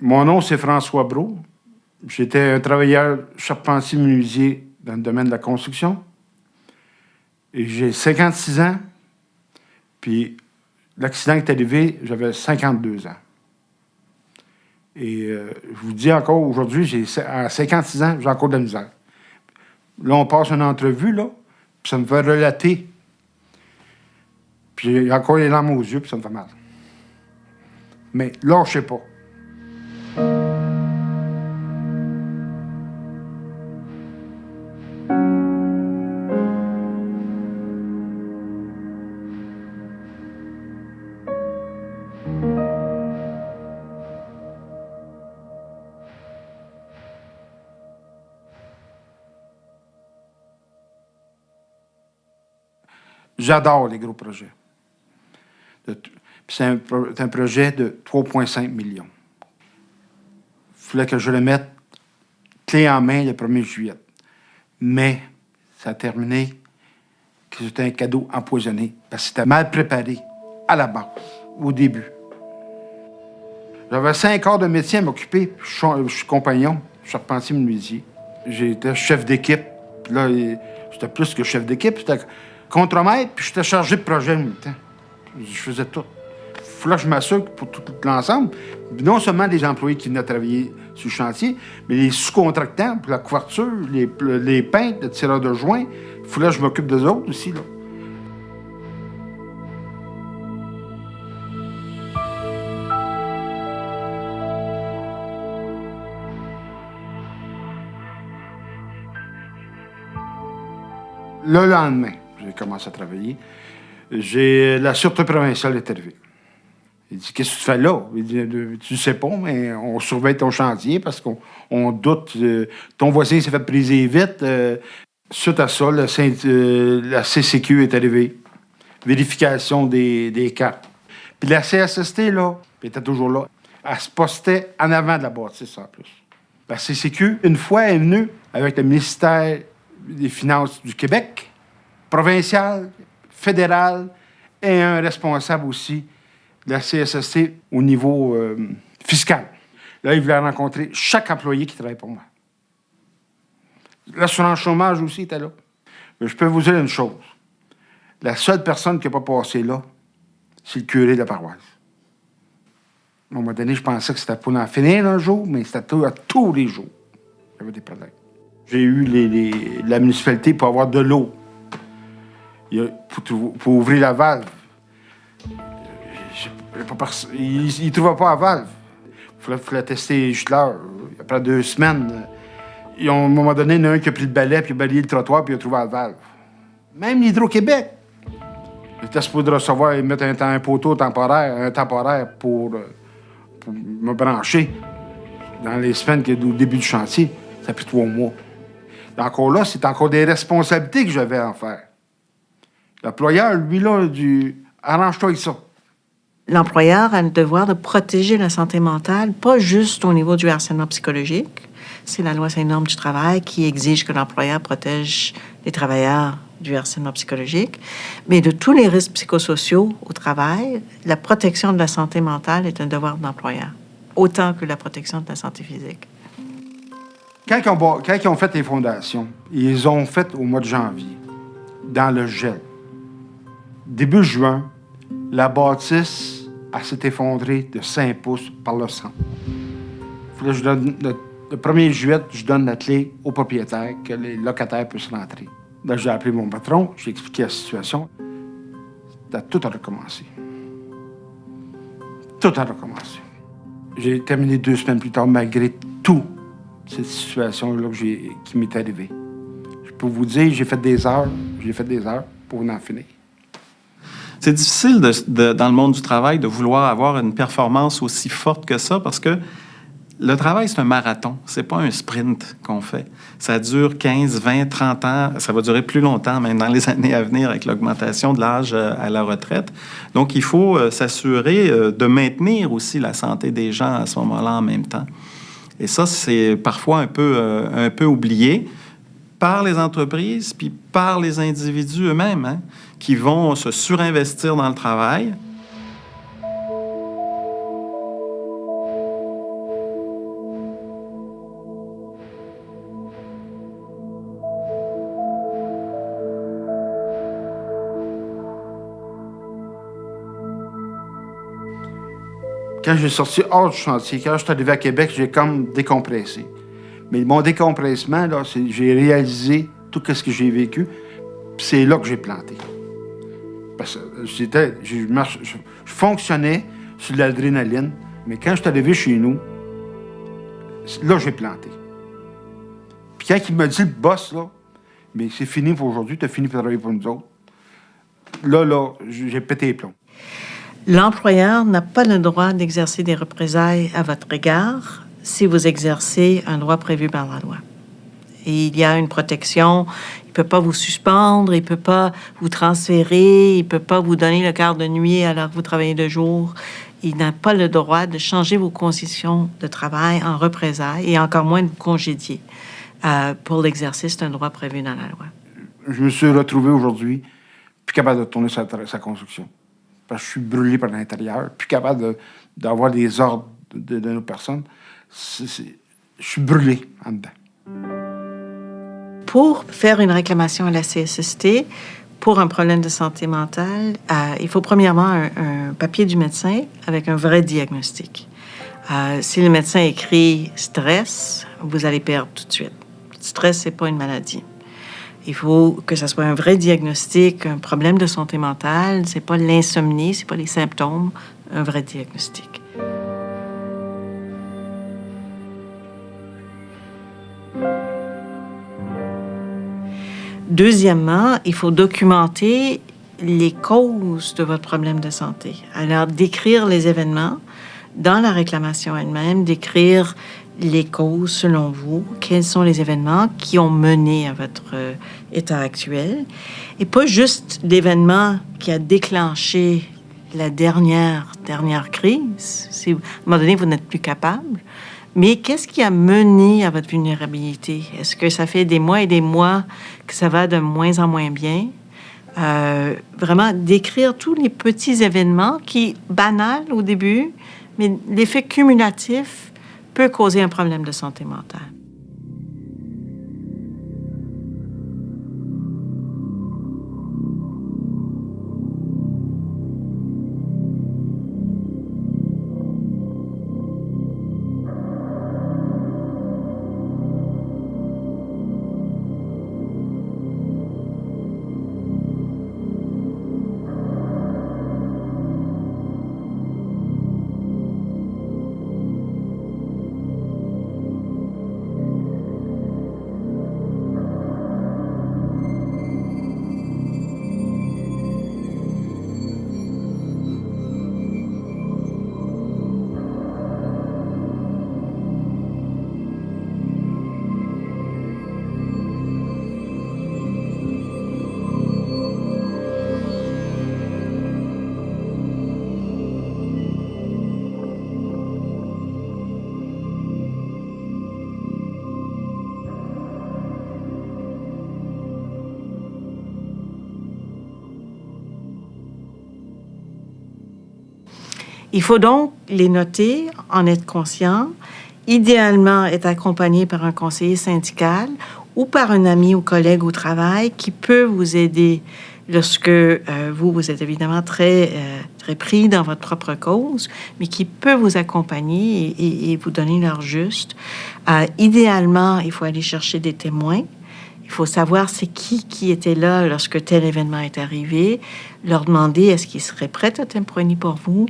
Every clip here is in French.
Mon nom, c'est François Brault. J'étais un travailleur charpentier-menuisier dans le domaine de la construction. Et j'ai 56 ans. Puis l'accident est arrivé, j'avais 52 ans. Et je vous dis encore, aujourd'hui, à 56 ans, j'ai encore de la misère. Là, on passe une entrevue, là, puis ça me fait relater. Puis j'ai encore les larmes aux yeux, puis ça me fait mal. Mais là, je sais pas. J'adore les gros projets. C'est un projet de 3,5 millions. Il fallait que je le mette clé en main le 1er juillet. Mais ça a terminé que c'était un cadeau empoisonné parce que c'était mal préparé à la base, au début. J'avais 5 heures de métier à m'occuper. Je suis compagnon, charpentier-menuisier. J'étais chef d'équipe. Là, j'étais plus que chef d'équipe. J'étais contremaître, puis j'étais chargé de projet en même temps. Je faisais tout. Il fallait que je m'assure pour tout l'ensemble. Non seulement des employés qui venaient travailler sur le chantier, mais les sous-contractants pour la couverture, les peintres, les tireurs de joints. Il fallait que je m'occupe d'eux autres aussi, là. Le lendemain, j'ai commencé à travailler. La sûreté provinciale est arrivée. Il dit, qu'est-ce que tu fais là? Il dit, tu sais pas, mais on surveille ton chantier parce qu'on doute. Ton voisin s'est fait briser vite. Suite à ça, la CCQ est arrivée. Vérification des cartes. Puis la CSST, là, elle était toujours là. Elle se postait en avant de la bâtisse, en plus. La CCQ, une fois, est venue avec le ministère des Finances du Québec, provincial, fédéral, et un responsable aussi de la CSST au niveau fiscal. Là, il voulait rencontrer chaque employé qui travaille pour moi. L'assurance chômage aussi était là. Mais je peux vous dire une chose. La seule personne qui n'a pas passé là, c'est le curé de la paroisse. À un moment donné, je pensais que c'était pour en finir un jour, mais c'était tous les jours. Il y avait des problèmes. J'ai eu la municipalité pour avoir de l'eau. Pour ouvrir la valve. Il ne trouvait pas la valve. Il fallait tester juste l'heure. Après 2 semaines, à un moment donné, il y en a un qui a pris le balai, puis il a balayé le trottoir, puis il a trouvé la valve. Même l'Hydro-Québec. Il était supposé recevoir et mettre un poteau temporaire pour me brancher dans les semaines au début du chantier. Ça a pris 3 mois. Et encore là, c'est encore des responsabilités que j'avais à en faire. L'employeur, lui, là, arrange-toi avec ça. L'employeur a le devoir de protéger la santé mentale, pas juste au niveau du harcèlement psychologique. C'est la loi Saint-Norme du travail qui exige que l'employeur protège les travailleurs du harcèlement psychologique, mais de tous les risques psychosociaux au travail, la protection de la santé mentale est un devoir de l'employeur, autant que la protection de la santé physique. Quand ils ont fait les fondations, ils ont fait au mois de janvier, dans le gel. Début juin, la bâtisse s'est effondrée de 5 pouces par le centre. Le 1er juillet, je donne la clé au propriétaire, que les locataires puissent rentrer. Là, j'ai appelé mon patron, j'ai expliqué la situation. Tout a recommencé. Tout a recommencé. J'ai terminé 2 semaines plus tard, malgré toute cette situation-là qui m'est arrivée. Je peux vous dire, j'ai fait des heures pour en finir. C'est difficile dans le monde du travail de vouloir avoir une performance aussi forte que ça parce que le travail, c'est un marathon. C'est pas un sprint qu'on fait. Ça dure 15, 20, 30 ans. Ça va durer plus longtemps, même dans les années à venir, avec l'augmentation de l'âge à la retraite. Donc, il faut s'assurer de maintenir aussi la santé des gens à ce moment-là en même temps. Et ça, c'est parfois un peu oublié par les entreprises puis par les individus eux-mêmes, hein, qui vont se surinvestir dans le travail. quand j'ai sorti hors du chantier, quand je suis arrivé à Québec, j'ai comme décompressé. Mais mon décompressement, là, j'ai réalisé tout ce que j'ai vécu, puis c'est là que j'ai planté. Parce que je fonctionnais sur l'adrénaline, mais quand je suis arrivé chez nous, là, j'ai planté. Puis quand il m'a dit, le boss, là, mais c'est fini pour aujourd'hui, tu as fini de travailler pour nous autres. Là, j'ai pété les plombs. L'employeur n'a pas le droit d'exercer des représailles à votre égard si vous exercez un droit prévu par la loi. Et il y a une protection. Il ne peut pas vous suspendre, il ne peut pas vous transférer, il ne peut pas vous donner le quart de nuit alors que vous travaillez de jour. Il n'a pas le droit de changer vos conditions de travail en représailles et encore moins de vous congédier pour l'exercice d'un droit prévu dans la loi. Je me suis retrouvé aujourd'hui plus capable de tourner sa construction. Parce que je suis brûlé par l'intérieur, plus capable d'avoir des ordres de nos personnes. Je suis brûlé en dedans. Pour faire une réclamation à la CSST pour un problème de santé mentale, il faut premièrement un papier du médecin avec un vrai diagnostic. Si le médecin écrit stress, vous allez perdre tout de suite. Le stress, c'est pas une maladie. Il faut que ce soit un vrai diagnostic, un problème de santé mentale. C'est pas l'insomnie, c'est pas les symptômes, un vrai diagnostic. Deuxièmement, il faut documenter les causes de votre problème de santé. Alors, décrire les événements dans la réclamation elle-même, décrire les causes selon vous, quels sont les événements qui ont mené à votre état actuel, et pas juste l'événement qui a déclenché la dernière crise, si à un moment donné vous n'êtes plus capable, mais qu'est-ce qui a mené à votre vulnérabilité? Est-ce que ça fait des mois et des mois que ça va de moins en moins bien? Vraiment décrire tous les petits événements qui, banals au début, mais l'effet cumulatif peut causer un problème de santé mentale. Il faut donc les noter, en être conscient, idéalement être accompagné par un conseiller syndical ou par un ami ou collègue au travail qui peut vous aider lorsque vous êtes évidemment très pris dans votre propre cause, mais qui peut vous accompagner et vous donner l'heure juste. Idéalement, il faut aller chercher des témoins. Il faut savoir c'est qui était là lorsque tel événement est arrivé, leur demander est-ce qu'ils seraient prêts à témoigner pour vous.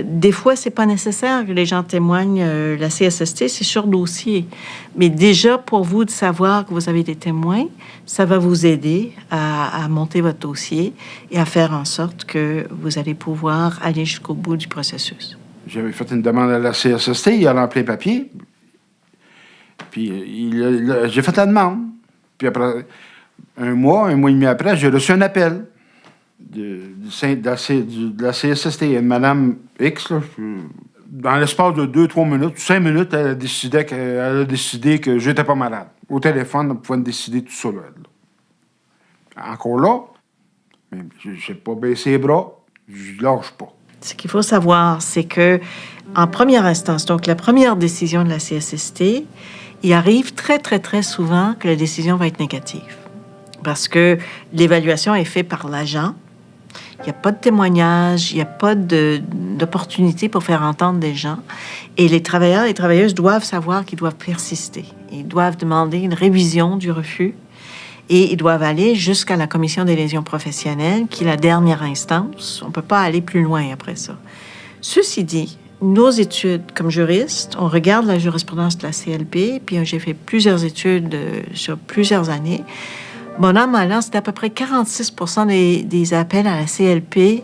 Des fois, c'est pas nécessaire que les gens témoignent. La CSST, c'est sur dossier. Mais déjà, pour vous de savoir que vous avez des témoins, ça va vous aider à monter votre dossier et à faire en sorte que vous allez pouvoir aller jusqu'au bout du processus. J'avais fait une demande à la CSST, il a rempli les papiers. Puis j'ai fait la demande. Puis après un mois et demi après, j'ai reçu un appel de la CSST. Une Madame X, là, dans l'espace de 2-3 minutes, 5 minutes, elle a décidé que j'étais pas malade. Au téléphone, on pouvait me décider tout ça. Là. Encore là, mais j'ai pas baissé les bras, je lâche pas. Ce qu'il faut savoir, c'est que en première instance, donc la première décision de la CSST, il arrive très, très, très souvent que la décision va être négative. Parce que l'évaluation est faite par l'agent Il n'y a pas de témoignage, il n'y a pas d'opportunité pour faire entendre des gens. Et les travailleurs et travailleuses doivent savoir qu'ils doivent persister. Ils doivent demander une révision du refus et ils doivent aller jusqu'à la commission des lésions professionnelles, qui est la dernière instance. On ne peut pas aller plus loin après ça. Ceci dit, nos études comme juristes, on regarde la jurisprudence de la CLP, puis j'ai fait plusieurs études sur plusieurs années. Bon an, mal an, c'est à peu près 46 % des appels à la CLP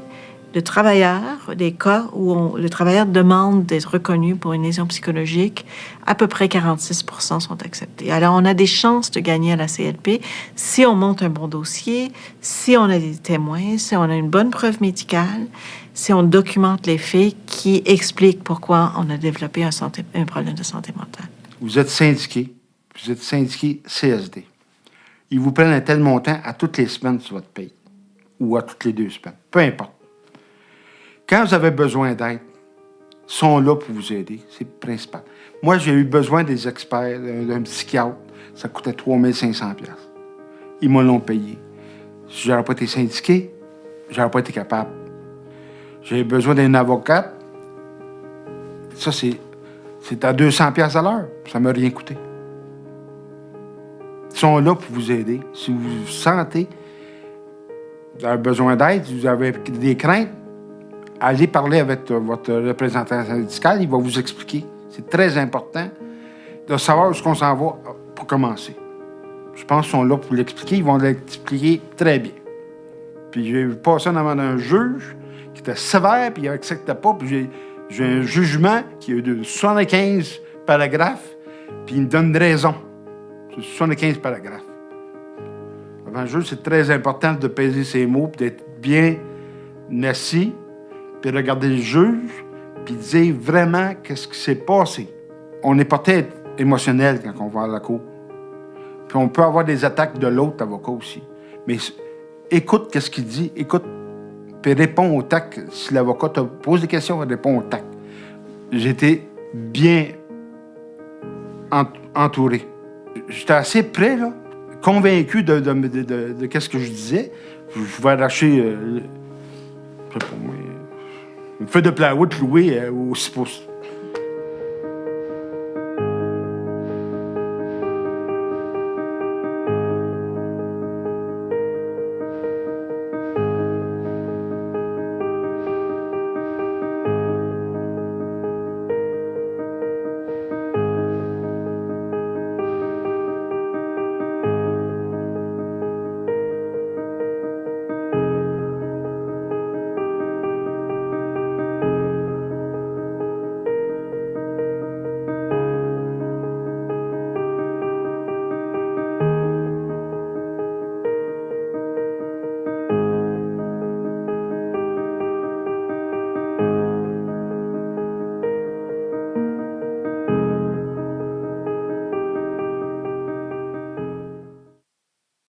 de travailleurs, des cas où le travailleur demande d'être reconnu pour une lésion psychologique, à peu près 46 % sont acceptés. Alors, on a des chances de gagner à la CLP si on monte un bon dossier, si on a des témoins, si on a une bonne preuve médicale, si on documente les faits qui expliquent pourquoi on a développé un problème de santé mentale. Vous êtes syndiqué CSD. Ils vous prennent un tel montant à toutes les semaines sur votre paye ou à toutes les 2 semaines, peu importe. Quand vous avez besoin d'aide, ils sont là pour vous aider, c'est le principal. Moi, j'ai eu besoin des experts, d'un psychiatre, ça coûtait 3 500 $. Ils me l'ont payé. Si je n'aurais pas été syndiqué, je n'aurais pas été capable. J'ai besoin d'un avocat, ça c'est à 200 $ à l'heure, ça ne m'a rien coûté. Ils sont là pour vous aider. Si vous vous sentez, vous avez besoin d'aide, vous avez des craintes, allez parler avec votre représentant syndical, il va vous expliquer. C'est très important de savoir où est-ce qu'on s'en va pour commencer. Je pense qu'ils sont là pour l'expliquer, ils vont l'expliquer très bien. Puis j'ai passé devant un juge qui était sévère, puis il n'acceptait pas, puis j'ai un jugement qui est de 75 paragraphes, puis il me donne une raison. 75 paragraphes. Avant le juge, c'est très important de peser ses mots, puis d'être bien assis, puis regarder le juge, puis dire vraiment qu'est-ce qui s'est passé. On est peut-être émotionnel quand on va à la cour. Puis on peut avoir des attaques de l'autre avocat aussi. Mais écoute qu'est-ce qu'il dit, écoute, puis réponds au tac. Si l'avocat te pose des questions, réponds au tac. J'étais bien entouré. J'étais assez près, là, convaincu de qu'est-ce que je disais. Je pouvais arracher, je sais pas moi, une feuille de plywood louée au 6 pouces.